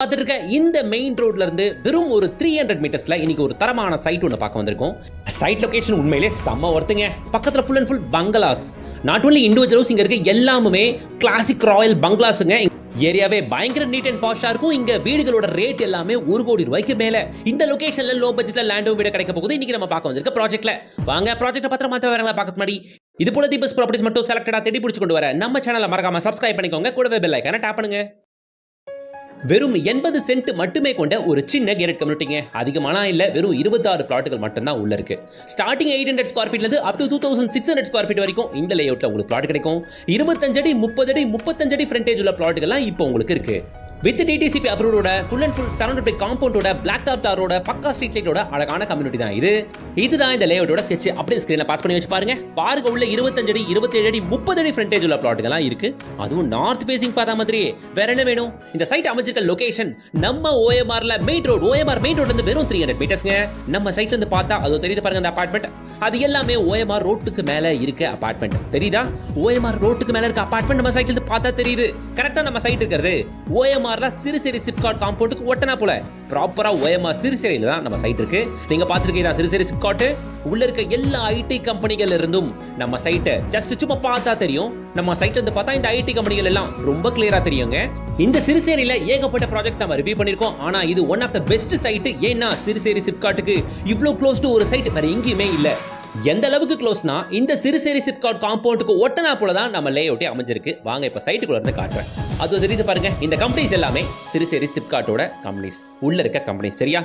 பார்த்துட்டு இருக்க இந்த மெயின் ரோட்ல இருந்து வெறும் ஒரு 300 மீட்டர்ஸ்ல இன்னைக்கு ஒரு தரமான சைட் ஒன்று பார்க்க வந்திருக்கோம். சைட் லொகேஷன் உண்மையிலே செம்ம ஒர்த்துங்க. பக்கத்துல full and full பங்களாஸ். Not only individuals, இங்க இருக்க எல்லாமே கிளாசிக் ராயல் பங்களாஸுங்க. ஏரியாவே பயங்கர நீட் அண்ட் பாஷா இருக்கும். இங்க வீடுகளோட ரேட் எல்லாமே 1 கோடி ரூபாய்க்கு மேல. இந்த லொகேஷன்ல லோ பட்ஜெட்ல லேண்டும் வீடு கிடைக்க போகுது. இன்னைக்கு நம்ம பார்க்க வந்திருக்க ப்ராஜெக்ட்ல வாங்க ப்ராஜெக்ட் பத்திரமா வரங்களா பார்க்க முன்னாடி இது போல தீபஸ் ப்ராப்பர்ட்டிஸ் மட்டும் செலக்டடா தேடி பிடிச்சு கொண்டு வர நம்ம சேனலை மறக்காம சப்ஸ்கிரைப் பண்ணிக்கோங்க. கூடவே பெல் ஐகானை டேப் பண்ணுங்க. வெறும் 80 சென்ட் மட்டுமே கொண்ட ஒரு சின்ன கேரட் கம்யூனிட்டிங்க. அதிகமான இல்ல, வெறும் 26 பிளாட்டுகள் மட்டும்தான் உள்ள இருக்கு. ஸ்டார்டிங் 800 ஸ்கொயர் ஃபீட்ல இருந்து அப் டு 2600 ஸ்கொயர் ஃபீட் வரைக்கும் இந்த லேஅவுட்ல உங்களுக்கு பிளாட் கிடைக்கும். 25 அடி 30 அடி 35 அடி ஃப்ரண்டேஜ் உள்ள பிளாட்டுகள்லாம் இப்போ உங்களுக்கு இருக்கு. வித் டிடிசிபி அப்ரூவோட full and full surrounded by காம்பவுண்டோட பிளாக் டாப் டாரோட பக்கா ஸ்ட்ரீட் லைட்டோட அழகான கம்யூனிட்டி தான் இது. இதுதான் இந்த லேஅவுட்டோட ஸ்கெட்ச். அப்படியே ஸ்கிரீன்ல பாஸ் பண்ணி வச்சு பாருங்க. உள்ள 25 அடி 27 அடி 30 அடி ஃப்ரண்டேஜ் உள்ள பிளாட்டுகள்லாம் இருக்கு. அதுவும் நார்த் ஃபேசிங் பார்த்தா மாதிரி வேற என்ன வேணும்? இந்த சைட் அமைச்சிருக்க லொகேஷன் நம்ம ஓஎம்ஆர்ல மெயின் ரோட். ஓஎம்ஆர் மெயின் ரோட்ல இருந்து வெறும் 300 மீட்டர்ஸ்ங்க. நம்ம சைட்ல இருந்து பார்த்தா அது தெரியுது பாருங்க. அந்த அபார்ட்மெண்ட் அது எல்லாமே ஓஎம்ஆர் ரோட்டுக்கு மேல இருக்க அபார்ட்மெண்ட் தெரியுதா? ஓஎம்ஆர் ரோட்டுக்கு மேல இருக்க அபார்ட்மெண்ட் நம்ம சைட்ல இருந்து பார்த்தா தெரியுது. கரெக்டா நம்ம சைட் இருக்கிறது ஓஎம்ஆர்ல சிறுசேரி சிப்காட் காம்பவுண்டுக்கு ஒட்டனா போல ப்ராப்பரா ஓஎம்ஆர் சிறுசேரியில தான் நம்ம சைட் இருக்கு. நீங்க பாத்துருக்கீங்க சிறுசேரி சிப்காட். உள்ள இருக்க எல்லா ஐடி கம்பெனிகள் இருந்தும் நம்ம சைட்டை ஜஸ்ட் சும்மா பார்த்தா தெரியும். நம்ம சைட்ல இருந்து பார்த்தா இந்த ஐடி கம்பெனிகள் எல்லாம் ரொம்ப கிளியரா தெரியுங்க. இந்த சிறுசேரியில ஏகப்பட்ட ப்ராஜெக்ட்ஸ் நம்ம ரிவ்யூ பண்ணிருக்கோம். ஆனா இது one of the best site. ஏன்னா சிறுசேரி சிப்காட்டுக்கு இவ்ளோ க்ளோஸ் டு ஒரு சைட் வேற எங்கேயுமே இல்ல. எந்த அளவுக்கு க்ளோஸ்னா இந்த சிறுசேரி சிப்காட் காம்பவுண்டுக்கு ஒட்டனா போல தான் நம்ம லேஅவுட்டே அமைஞ்சிருக்கு. வாங்க இப்ப சைட்டுக்குள்ள இருந்து காட்டுறேன். அது தெரியுது பாருங்க. இந்த கம்பெனிஸ் எல்லாமே சிறுசேரி சிப்காட்டோட கம்பெனிஸ், உள்ள இருக்க கம்பெனிஸ் சரியா.